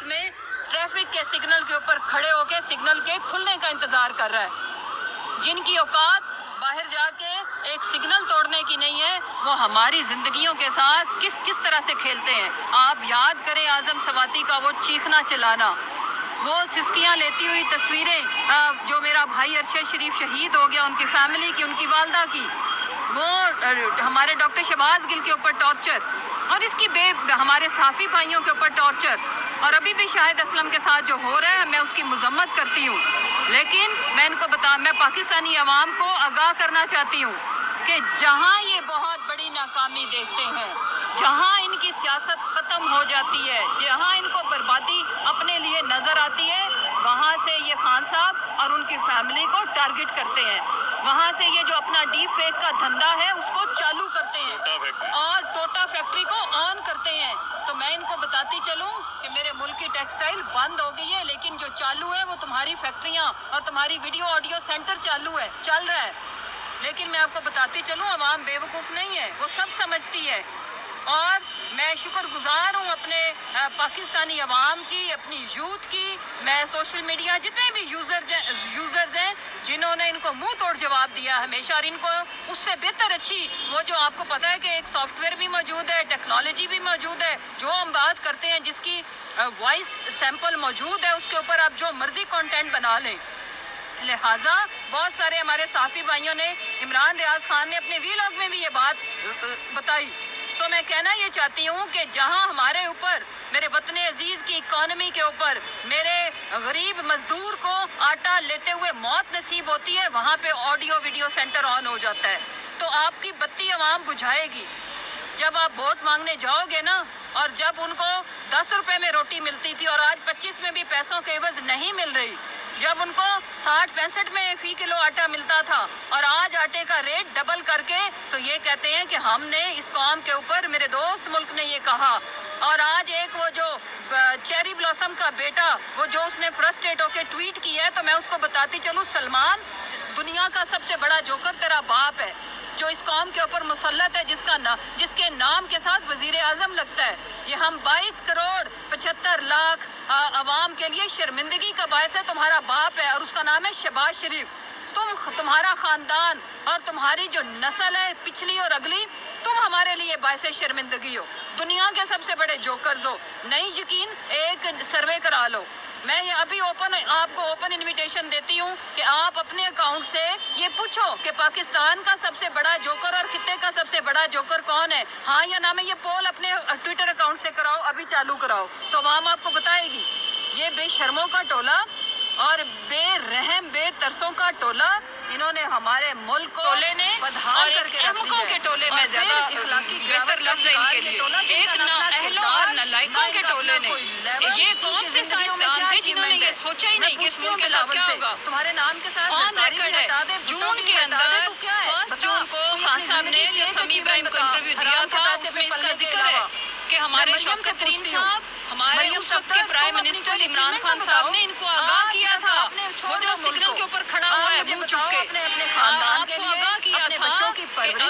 में ट्रैफिक के सिग्नल के ऊपर खड़े होकर सिग्नल के खुलने का इंतजार कर रहा है। जिनकी औकात बाहर जाके एक सिग्नल तोड़ने की नहीं है, वो हमारी जिंदगियों के साथ किस किस तरह से खेलते हैं। आप याद करें आजम सवाती का वो चीखना चिल्लाना, वो सिसकियां लेती हुई तस्वीरें, जो मेरा भाई अरशद शरीफ शहीद हो गया, उनकी फैमिली की, उनकी वालदा की, वो हमारे डॉक्टर शहबाज गिल के ऊपर टॉर्चर, और इसकी हमारे साफी भाइयों के ऊपर टॉर्चर, और अभी भी शाहिद असलम के साथ जो हो रहा है मैं उसकी मजम्मत करती हूँ। लेकिन मैं पाकिस्तानी अवाम को आगाह करना चाहती हूँ कि जहाँ ये बहुत बड़ी नाकामी देखते हैं, जहाँ इनकी सियासत ख़त्म हो जाती है, जहाँ इनको बर्बादी अपने लिए नज़र आती है, वहाँ से ये खान साहब और उनकी फैमिली को टारगेट करते हैं। वहाँ से ये जो अपना डीप फेक का धंधा है उसको चालू करते हैं और टोटा फैक्ट्री को ऑन करते हैं। तो मैं इनको बताती चलूँ कि मेरे मुल्क की टेक्सटाइल बंद हो गई है, लेकिन जो चालू है वो तुम्हारी फैक्ट्रियाँ और तुम्हारी वीडियो ऑडियो सेंटर चालू है, चल रहा है। लेकिन मैं आपको बताती चलूँ, अवाम बेवकूफ़ नहीं है, वो सब समझती है। और मैं शुक्रगुजार हूँ अपने पाकिस्तानी अवाम की, अपनी यूथ की। मैं सोशल मीडिया जितने भी यूज़र्स हैं जिन्होंने इनको मुंह तोड़ जवाब दिया हमेशा, और इनको उससे बेहतर अच्छी वो जो आपको पता है कि एक सॉफ्टवेयर भी मौजूद है, टेक्नोलॉजी भी मौजूद है, जो हम बात करते हैं जिसकी वॉइस सैंपल मौजूद है, उसके ऊपर आप जो मर्जी कंटेंट बना लें। लिहाजा बहुत सारे हमारे साफी भाइयों ने, इमरान रियाज खान ने अपने वीलॉग में भी ये बात बताई। तो मैं कहना ये चाहती हूँ कि जहाँ हमारे ऊपर, मेरे वतन अजीज़ की इकॉनमी के ऊपर, मेरे गरीब मजदूर को आटा लेते हुए मौत नसीब होती है, वहाँ पे ऑडियो वीडियो सेंटर ऑन हो जाता है। तो आपकी बत्ती अवाम बुझाएगी जब आप वोट मांगने जाओगे ना, और जब उनको 10 रुपए में रोटी मिलती थी और आज 25 में भी पैसों के एवज नहीं मिल रही, जब उनको 60-65 में फी किलो आटा मिलता था और आज आटे का रेट डबल करके, तो ये कहते हैं कि हमने इस कौम के ऊपर, मेरे दोस्त मुल्क ने ये कहा। और आज एक वो जो चेरी ब्लॉसम का बेटा, वो जो उसने फ्रस्ट्रेट होकर ट्वीट किया है, तो मैं उसको बताती चलूँ, सलमान दुनिया का सबसे बड़ा जोकर तेरा बाप है, जो इस कौम के ऊपर मुसल्लत है, जिसके नाम के साथ वजीर आजम लगता है। ये हम 22 करोड़ 75 लाख अवाम के लिए शर्मिंदगी का बायस है, तुम्हारा बाप है, और उसका नाम है शहबाज शरीफ। तुम्हारा खानदान और तुम्हारी जो नस्ल है पिछली और अगली, तुम हमारे लिए बायस शर्मिंदगी हो, दुनिया के सबसे बड़े जोकर्स हो। नहीं यकीन, एक सर्वे करा लो। मैं ये अभी आपको ओपन इनविटेशन देती हूँ कि आप अपने अकाउंट से ये पूछो कि पाकिस्तान का सबसे बड़ा जोकर और खित्ते का सबसे बड़ा जोकर कौन है, हाँ या ना में। ये पोल अपने ट्विटर अकाउंट से कराओ, अभी चालू कराओ, तो आवाम आपको बताएगी। ये बेशर्मों का टोला और बेरहम बेतरसों का टोला, इन्होंने हमारे मुल्क को बदहाल करके रख दिया है। के टोले में ज्यादा बेहतर लफ्ज़ है इनके लिए, एक नाअहलों और नालायकों के टोले ने। ये कौन से साइंसदान थे जिन्होंने ये सोचा ही नहीं कि इस मुल्क के साथ क्या होगा। तुम्हारे नाम के साथ ऑन रिकॉर्ड है, जून के अंदर 1 जून को खान साहब ने जो समी इब्राहिम को इंटरव्यू दिया था, उसमें इसका जिक्र है कि हमारे शौकत तरीन साहब, हमारे उस वक्त के प्राइम मिनिस्टर इमरान खान साहब ने इनको आगाह किया था। वो जो सिग्नल के ऊपर खड़ा हुआ है मुंह चुप के, आपको आगाह किया था कि अगर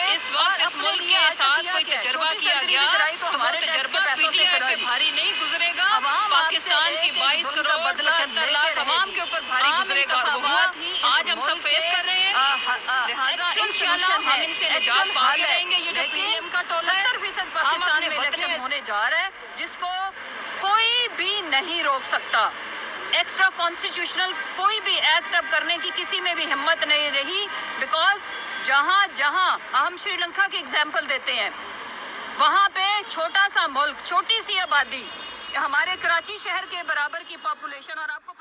इस वक्त इस मुल्क के साथ कोई तजर्बा किया गया तो वो तजर्बा पीटीआई पे भारी नहीं गुजरेगा, पाकिस्तान की 22 करोड़ 75 लाख अवाम के ऊपर भारी गुजरेगा। और वो हुआ, आज हम सब फेस कर रहे हैं। लिहाजा इंशाल्लाह हम इनसे निजात पा के रहेंगे। ये जो पीएम का टोला है, 70% पाकिस्तान में इलेक्शन होने जा रहा है, जिसको कोई भी नहीं रोक सकता। एक्स्ट्रा कॉन्स्टिट्यूशनल कोई भी एक्ट अब करने की किसी में भी हिम्मत नहीं रही, बिकॉज जहाँ हम श्रीलंका की एग्जाम्पल देते हैं, वहाँ पे छोटा सा मुल्क, छोटी सी आबादी, हमारे कराची शहर के बराबर की पॉपुलेशन, और आपको